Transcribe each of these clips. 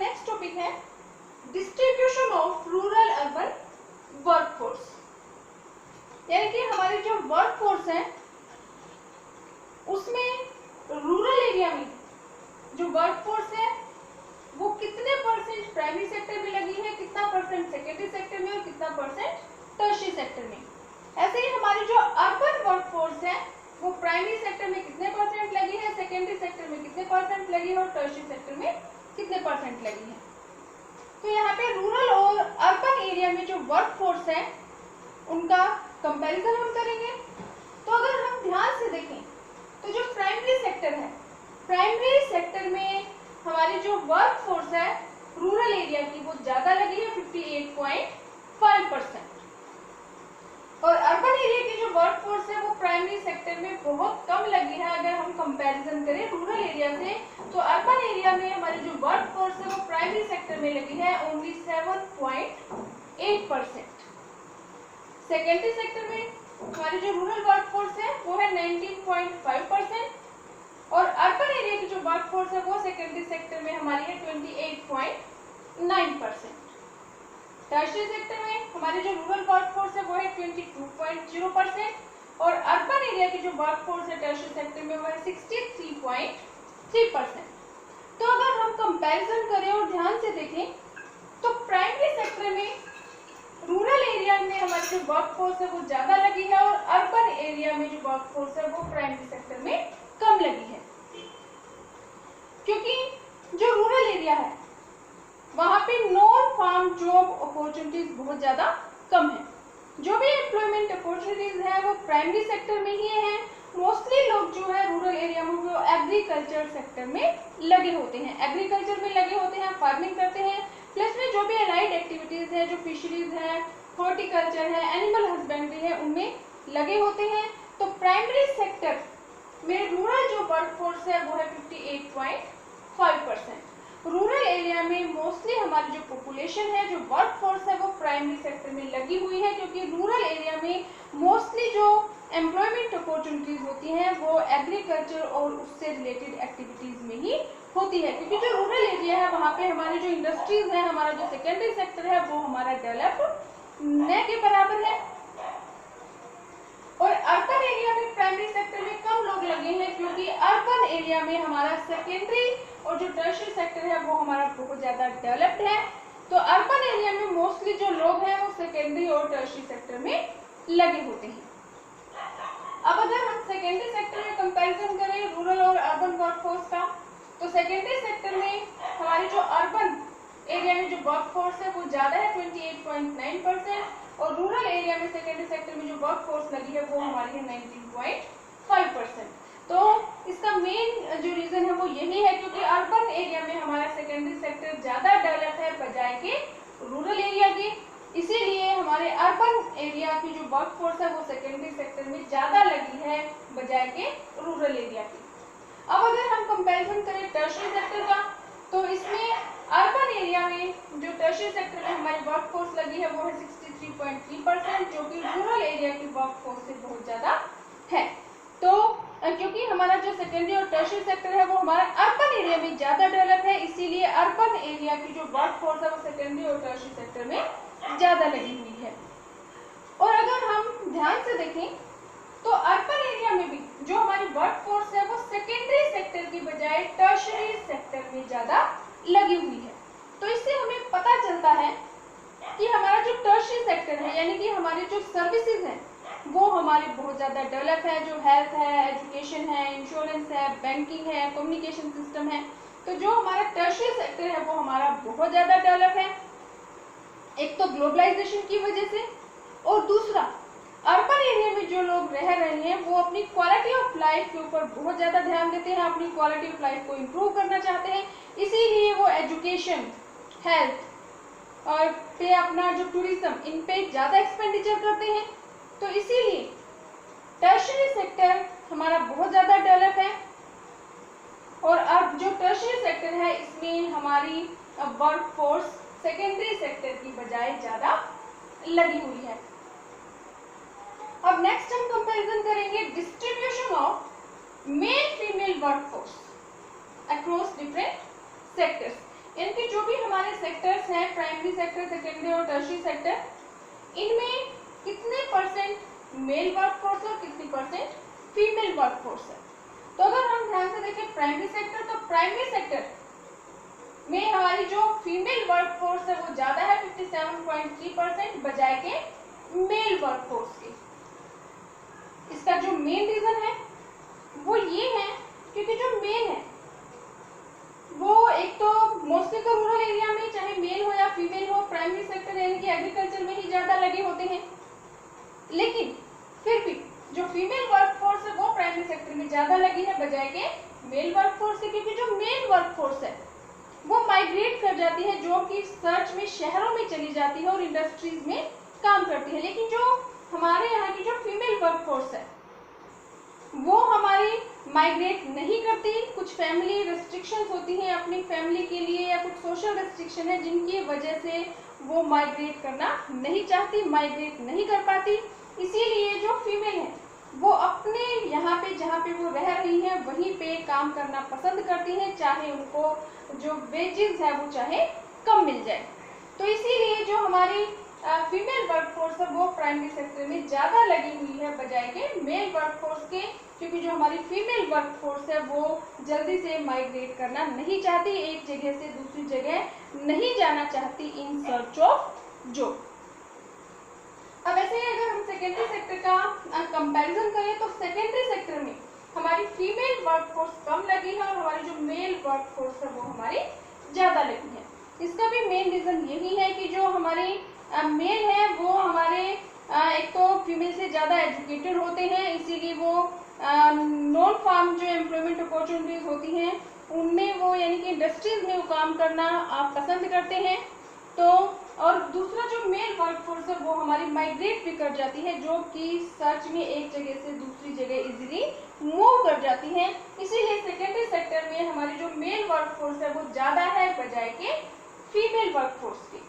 Next topic है distribution of rural urban workforce, यानी कि हमारे जो वर्कफोर्स है उसमें रूरल एरिया में जो वर्कफोर्स है वो कितने परसेंट प्राइमरी सेक्टर में लगी है, कितना परसेंट सेकेंडरी सेक्टर में और कितना परसेंट टर्शियरी सेक्टर में। ऐसे ही हमारी जो अर्बन वर्कफोर्स है वो प्राइमरी सेक्टर में कितने परसेंट लगी है, सेकेंडरी सेक्टर में कितने परसेंट लगी है और टर्शियरी सेक्टर में कितने परसेंट लगी है। तो यहाँ पे रूरल और अर्बन एरिया में जो वर्कफोर्स है उनका कंपैरिजन हम करेंगे। तो अगर हम ध्यान से देखें तो जो प्राइमरी सेक्टर है, प्राइमरी सेक्टर में हमारी जो वर्कफोर्स है रूरल एरिया की वो ज्यादा लगी है 58.5%, और अर्बन एरिया की जो वर्कफोर्स है वो प्राइमरी सेक्टर में बहुत कम लगी है। अगर हम कंपैरिजन करें रूरल एरिया से तो अर्बन एरिया में हमारी जो वर्कफोर्स है वो प्राइमरी सेक्टर में लगी है ओनली 7.8%। सेकेंडरी सेक्टर में हमारी जो रूरल वर्कफोर्स है वो है 19.5%, और अर्बन एरिया की जो वर्कफोर्स है वो सेकेंडरी सेक्टर में हमारी है 28.9%। टर्शियरी सेक्टर में हमारी जो रूरल वर्कफोर्स है वो है 22.0%, और अर्बन एरिया की जो वर्कफोर्स है टर्शियरी सेक्टर में वो है 63.3%। तो अगर हम कंपैरिजन करें और ध्यान से देखें तो प्राइमरी सेक्टर में रूरल एरिया में हमारी जो वर्कफोर्स है वो ज्यादा लगी है, और अर्बन एरिया में जो वर्कफोर्स है वो प्राइमरी सेक्टर में कम लगी है, क्योंकि जो रूरल एरिया है वहां पे नॉन फार्म जॉब अपॉर्चुनिटीज बहुत ज्यादा कम है। जो भी एम्प्लॉयमेंट अपॉर्चुनिटीज है वो प्राइमरी सेक्टर में ही है। मोस्टली लोग जो है रूरल एरिया में वो एग्रीकल्चर सेक्टर में लगे होते हैं, एग्रीकल्चर में लगे होते हैं, फार्मिंग करते हैं, प्लस में जो भी अलाइड एक्टिविटीज है, जो फिशरीज है, हॉर्टिकल्चर है, एनिमल हस्बेंड्री है, उनमें लगे होते हैं। तो प्राइमरी सेक्टर में रूरल जो वर्कफोर्स है वो है 58.5%। रूरल एरिया में मोस्टली हमारी जो पॉपुलेशन है, जो वर्कफोर्स है वो प्राइमरी सेक्टर में लगी हुई है, क्योंकि रूरल एरिया में मोस्टली जो एम्प्लॉयमेंट अपॉर्चुनिटीज होती हैं वो एग्रीकल्चर और उससे रिलेटेड एक्टिविटीज में ही होती है, क्योंकि जो रूरल एरिया है वहाँ पे हमारी जो इंडस्ट्रीज है, हमारा जो सेकेंडरी सेक्टर है वो हमारा डेवलप न के बराबर है। और अर्बन एरिया में प्राइमरी सेक्टर में कम लोग लगे हैं, क्योंकि अर्बन एरिया में हमारा सेकेंडरी और जो टर्शियरी सेक्टर है वो हमारा बहुत ज्यादा डेवलप्ड है। तो अर्बन एरिया में मोस्टली जो लोग हैं वो सेकेंडरी और टर्शियरी सेक्टर में लगे होते हैं। अब अगर हम सेकेंडरी सेक्टर में कंपैरिजन करें रूरल और अर्बन वर्कफोर्स का, तो सेकेंडरी सेक्टर में हमारी जो अर्बन एरिया में जो वर्कफोर्स है वो ज्यादा है 28.9%, और रूरल एरिया में सेकेंडरी सेक्टर में जो वर्कफोर्स लगी है वो हमारी है 19.5%। तो इसका मेन जो रीजन है वो यही है, क्योंकि अर्बन एरिया में हमारा सेकेंडरी सेक्टर ज्यादा डेवलप है बजाय के रूरल एरिया के, इसीलिए हमारे अर्बन एरिया की जो वर्कफोर्स है वो सेकेंडरी सेक्टर में ज्यादा लगी है बजाय के रूरल एरिया की। अब अगर हम कंपैरिजन करें टर्शियरी सेक्टर का, तो इसमें अर्बन एरिया में जो टर्शियरी सेक्टर में हमारी वर्कफोर्स लगी है वो है 63.3%, जो कि रूरल एरिया की वर्कफोर्स से बहुत ज्यादा है। तो क्योंकि हमारा जो सेकेंडरी और टर्शियरी सेक्टर है वो हमारा अर्बन एरिया में ज्यादा डेवलप है, इसीलिए अर्बन एरिया की जो वर्कफोर्स है वो सेकेंडरी और टर्शियरी सेक्टर में ज्यादा लगी हुई है। और अगर हम ध्यान से देखें तो अर्बन एरिया में भी जो हमारी वर्कफोर्स है वो सेकेंडरी सेक्टर की बजाय टर्शियरी सेक्टर में ज्यादा लगी हुई है। तो इससे हमें पता चलता है कि हमारा जो टर्शियरी सेक्टर है, यानी कि हमारी जो सर्विसेज हैं वो हमारी बहुत ज्यादा डेवलप है, जो हेल्थ है, एजुकेशन है, इंश्योरेंस है, बैंकिंग है, कम्युनिकेशन सिस्टम है। तो जो हमारा टर्शियरी सेक्टर है वो हमारा बहुत ज्यादा डेवलप है, एक तो ग्लोबलाइजेशन की वजह से, और दूसरा अर्बन एरिया में जो लोग रह रहे हैं वो अपनी क्वालिटी ऑफ लाइफ के ऊपर बहुत ज्यादा ध्यान देते हैं, अपनी क्वालिटी ऑफ लाइफ को इम्प्रूव करना चाहते हैं, इसीलिए वो एजुकेशन, हेल्थ और पे अपना जो टूरिज्म, इन पे ज्यादा एक्सपेंडिचर करते हैं। तो इसीलिए टर्शियरी सेक्टर हमारा बहुत ज्यादा डेवलप है, और अब जो टर्शियरी सेक्टर है इसमें हमारी वर्कफोर्स सेकेंडरी सेक्टर की बजाय ज्यादा लगी हुई है। अब नेक्स्ट हम कंपैरिजन करेंगे distribution of male female workforce across different sectors, इनके जो भी हमारे सेक्टर्स हैं, प्राइमरी सेक्टर, सेकेंडरी और टर्शियरी सेक्टर, इनमें कितने परसेंट मेल वर्कफोर्स है और कितनी परसेंट फीमेल वर्कफोर्स है। तो अगर हम ध्यान से देखें प्राइमरी सेक्टर, तो प्राइमरी सेक्टर में हमारी जो फीमेल वर्कफोर्स है वो ज्यादा है 57.3% बजाय के मेल वर्कफोर्स के। इसका जो मेन रीजन है वो ये है क्योंकि जो मेल है वो एक तो मोस्टली तो रूरल एरिया में, चाहे मेल हो या फीमेल हो, प्राइमरी सेक्टर यानी कि एग्रीकल्चर में ही ज्यादा लगे होते हैं। लेकिन फिर भी जो फीमेल वर्कफोर्स है वो प्राइमरी सेक्टर में ज्यादा लगी है बजाय के मेल वर्कफोर्स से, क्योंकि जो मेल वर्कफोर्स है वो माइग्रेट कर जाती है, जॉब की सर्च में शहरों में चली जाती है और इंडस्ट्रीज में काम करती है। लेकिन जो हमारे यहाँ की जो फीमेल वर्कफोर्स है वो हमारी माइग्रेट नहीं करती। कुछ फैमिली रेस्ट्रिक्शंस होती हैं अपनी फैमिली के लिए, या कुछ सोशल रेस्ट्रिक्शन है जिनकी वजह से वो माइग्रेट करना नहीं चाहती, माइग्रेट नहीं कर पाती। इसीलिए जो फीमेल है वो अपने यहाँ पे जहाँ पे वो रह रही है वहीं पे काम करना पसंद करती हैं, चाहे उनको जो वेजेस है वो चाहे कम मिल जाए। तो इसीलिए जो हमारी फीमेल वर्कफोर्स है वो प्राइमरी सेक्टर में ज़्यादा लगी हुई है बजाय के मेल वर्कफोर्स के, क्योंकि जो हमारी फीमेल वर्कफोर्स है वो जल्दी से माइग्रेट करना नहीं चाहती, एक जगह से दूसरी जगह नहीं जाना चाहती इन सर्च ऑफ जॉब। अब ऐसे ही अगर हम सेकेंडरी सेक्टर का कंपैरिजन करें तो सेकेंडरी सेक्टर में हमारी फीमेल वर्कफोर्स कम लगी है और हमारी जो मेल वर्कफोर्स है वो हमारी ज़्यादा लगी है। इसका भी मेन रीज़न यही है कि जो हमारे मेल है वो हमारे एक तो फीमेल से ज़्यादा एजुकेटेड होते हैं, इसीलिए वो नॉन फार्म जो एम्प्लॉयमेंट अपॉर्चुनिटीज़ होती हैं उनमें वो यानी कि इंडस्ट्रीज में वो काम करना आप पसंद करते हैं। तो और दूसरा जो मेल वर्कफोर्स है वो हमारी माइग्रेट भी कर जाती है, जो कि सर्च में एक जगह से दूसरी जगह इजीली मूव कर जाती है। इसीलिए सेकेंडरी सेक्टर में हमारी जो मेल वर्कफोर्स है वो ज़्यादा है बजाय के फीमेल वर्कफोर्स की।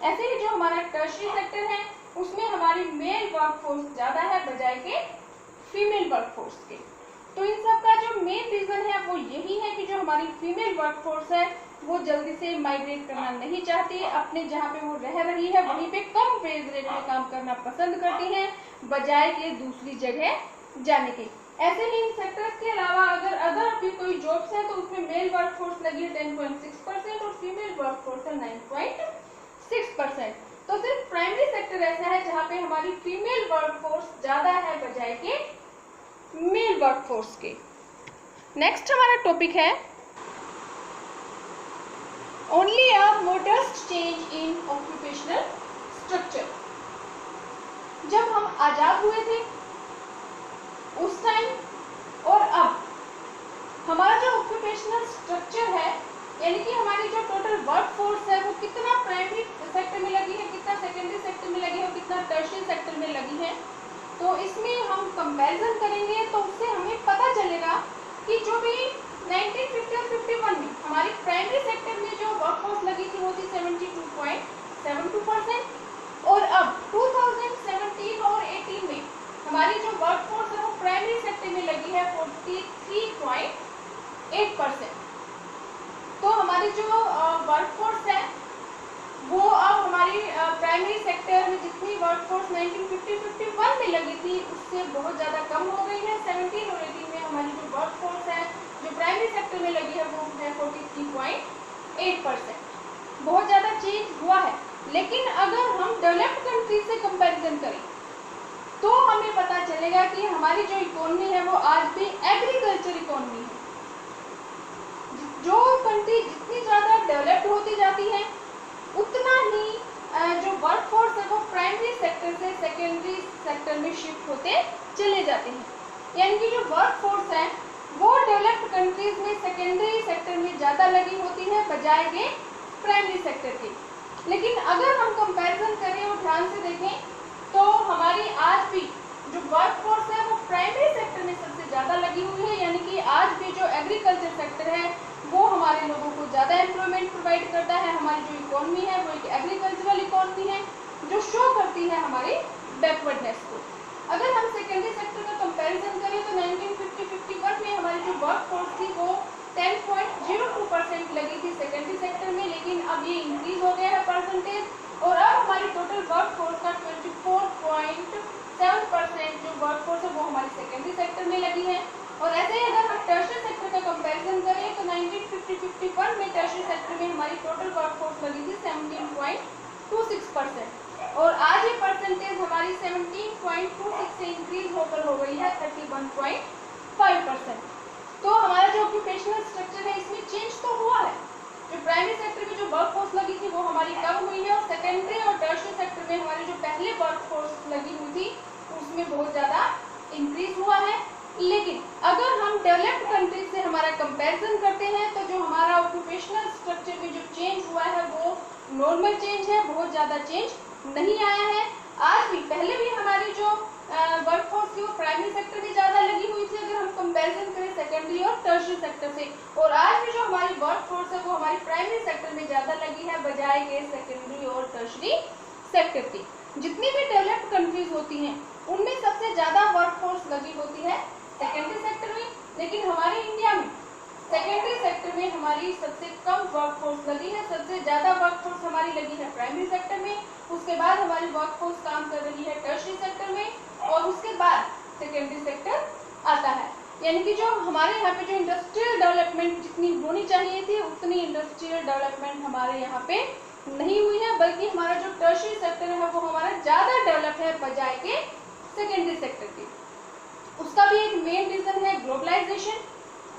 ऐसे ही जो हमारा टर्शियरी सेक्टर है उसमें हमारी मेल वर्कफोर्स ज़्यादा है बजाय के फीमेल वर्कफोर्स के। तो इन सब का जो मेन रीज़न है वो यही है कि जो हमारी फीमेल वर्कफोर्स है वो जल्दी से माइग्रेट करना नहीं चाहती, अपने जहाँ पे वो रह रही है वहीं पे कम वेज रेट में काम करना पसंद करती हैं बजाय के दूसरी जगह जाने की। ऐसे ही इन सेक्टर्स के अलावा अगर अभी कोई जॉब्स है तो उसमें मेल वर्कफोर्स लगी है 10.6% और फीमेल वर्कफोर्स है 9.6%। तो सिर्फ प्राइमरी सेक्टर ऐसा है जहाँ पे हमारी फीमेल वर्कफोर्स ज़्यादा है बजाय के मेल वर्कफोर्स के। नेक्स्ट हमारा टॉपिक है only a modest change in occupational structure. जब हम आज़ाद हुए थे उस टाइम और अब हमारा जो ऑक्यूपेशनल स्ट्रक्चर है यानी कि हमारी जो टोटल वर्कफोर्स है वो कितना प्राइमरी सेक्टर में लगी है, कितना सेकेंडरी सेक्टर में लगी है और कितना टर्शियरी सेक्टर में लगी है, तो इसमें हम कंपैरिजन करेंगे तो उससे हमें पता चलेगा कि जो भी 1950 और 51 में हमारी प्राइमरी सेक्टर में जो वर्कफोर्स लगी थी वो थी 72.72% और अब 2017 और 18 में हमारी जो वर्कफोर्स है वो प्राइमरी सेक्टर में लगी है 43.8%। तो हमारी जो वर्कफोर्स है वो अब हमारी प्राइमरी सेक्टर में जितनी वर्कफोर्स 1950-51 में लगी थी उससे बहुत ज़्यादा कम हो गई है। 17 और 18 में हमारी जो वर्कफोर्स है जो प्राइमरी सेक्टर में लगी है वो है 43.8%। बहुत ज़्यादा चेंज हुआ है। लेकिन अगर हम डेवलप्ड कंट्री से कंपैरिजन करें तो हमें पता चलेगा कि हमारी जो इकोनॉमी है वो आज भी एग्रीकल्चर इकोनॉमी है। जो कंट्री जितनी ज़्यादा डेवलप्ड होती जाती है उतना ही जो वर्कफोर्स है वो प्राइमरी सेक्टर से सेकेंडरी सेक्टर में शिफ्ट होते चले जाते हैं। यानी कि जो वर्कफोर्स है वो डेवलप्ड कंट्रीज में सेकेंडरी सेक्टर में ज़्यादा लगी होती है बजाय के प्राइमरी सेक्टर के। लेकिन अगर हम कंपैरिजन करें और ध्यान से देखें तो हमारी आज भी जो वर्कफोर्स है वो प्राइमरी सेक्टर में सबसे ज़्यादा लगी हुई है। यानी कि आज भी जो एग्रीकल्चर सेक्टर है वो हमारे लोगों को ज़्यादा एम्प्लॉयमेंट प्रोवाइड करता है। हमारी जो इकोनॉमी है वो एक एग्रीकल्चरल इकोनॉमी है जो शो करती है हमारी बैकवर्डनेस को। अगर हम सेकेंडरी सेक्टर का कंपैरिजन करें तो 1950-51 में हमारी जो वर्कफोर्स थी वो 10.02% लगी थी सेकेंडरी सेक्टर में, अब ये इंक्रीज हो गया है परसेंटेज, और अब हमारी टोटल वर्क फोर्स का 24.7% जो वर्क फोर्स है वो हमारी सेकेंडरी सेक्टर में लगी है। और ऐसे ही अगर हम टर्शियरी सेक्टर का कंपैरिजन करें तो 1950-51 में टर्शियरी सेक्टर में हमारी टोटल वर्क फोर्स लगी थी 17.26%, और आज ये परसेंटेज हमारी 17.26 से इंक्रीज होकर हो गई है 31.5%। तो हमारा जो ऑक्यूपेशनल स्ट्रक्चर है इसमें चेंज तो हुआ है। जो प्राइमरी सेक्टर में जो वर्क फोर्स लगी थी वो हमारी कम हुई है, और सेकेंडरी और टर्शियरी सेक्टर में हमारी जो पहले वर्क फोर्स लगी हुई थी उसमें बहुत ज़्यादा इंक्रीज हुआ है। लेकिन अगर हम डेवलप्ड कंट्री से हमारा कंपैरिजन करते हैं तो जो हमारा ऑक्यूपेशनल स्ट्रक्चर में जो चेंज हुआ है वो नॉर्मल चेंज है, बहुत ज़्यादा चेंज नहीं आया है। आज भी पहले भी हमारी जो वर्क फोर्स थी वो प्राइमरी सेक्टर में ज़्यादा लगी हुई थी अगर हम कंपैरिजन करें सेकेंडरी और टर्शियरी सेक्टर से, और आज भी जो हमारी वर्क फोर्स है वो हमारी प्राइमरी सेक्टर में ज़्यादा लगी है बजाय के सेकेंडरी और टर्शियरी सेक्टर की। जितनी भी डेवलप्ड कंट्रीज होती हैं उनमें सबसे ज़्यादा वर्क फोर्स लगी होती है सेकेंडरी सेक्टर में, लेकिन हमारे इंडिया में सेकेंडरी सेक्टर में हमारी सबसे कम वर्क फोर्स लगी है। सबसे ज़्यादा वर्क फोर्स हमारी लगी है प्राइमरी सेक्टर में, उसके बाद हमारी वर्क फोर्स काम कर रही है टर्शियरी सेक्टर में, और उसके बाद सेकेंडरी सेक्टर आता है। यानी कि जो हमारे यहाँ पे जो इंडस्ट्रियल डेवलपमेंट जितनी होनी चाहिए थी उतनी इंडस्ट्रियल डेवलपमेंट हमारे यहाँ पे नहीं हुई है, बल्कि हमारा जो टर्शियरी सेक्टर है वो हमारा ज़्यादा डेवलप है बजाय के सेकेंडरी सेक्टर के। उसका भी एक मेन रीज़न है ग्लोबलाइजेशन,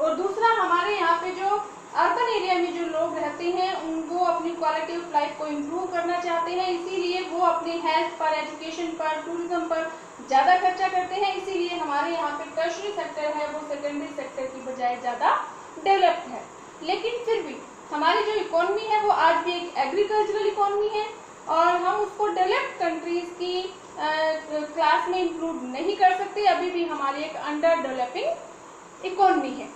और दूसरा हमारे यहाँ पे जो अर्बन एरिया में जो लोग रहते हैं उनको अपनी क्वालिटी ऑफ लाइफ को इम्प्रूव करना चाहते हैं, इसीलिए वो अपने हेल्थ पर, एजुकेशन पर, टूरिज्म पर ज़्यादा खर्चा करते हैं। इसीलिए हमारे यहाँ पे टर्शियरी सेक्टर है वो सेकेंडरी सेक्टर की बजाय ज़्यादा डेवलप्ड है। लेकिन फिर भी हमारी जो इकोनॉमी है वो आज भी एक एग्रीकल्चरल इकोनॉमी है, और हम उसको डेवलप्ड कंट्रीज़ की क्लास में इंक्लूड नहीं कर सकते। अभी भी हमारी एक अंडर डेवलपिंग इकोनॉमी है।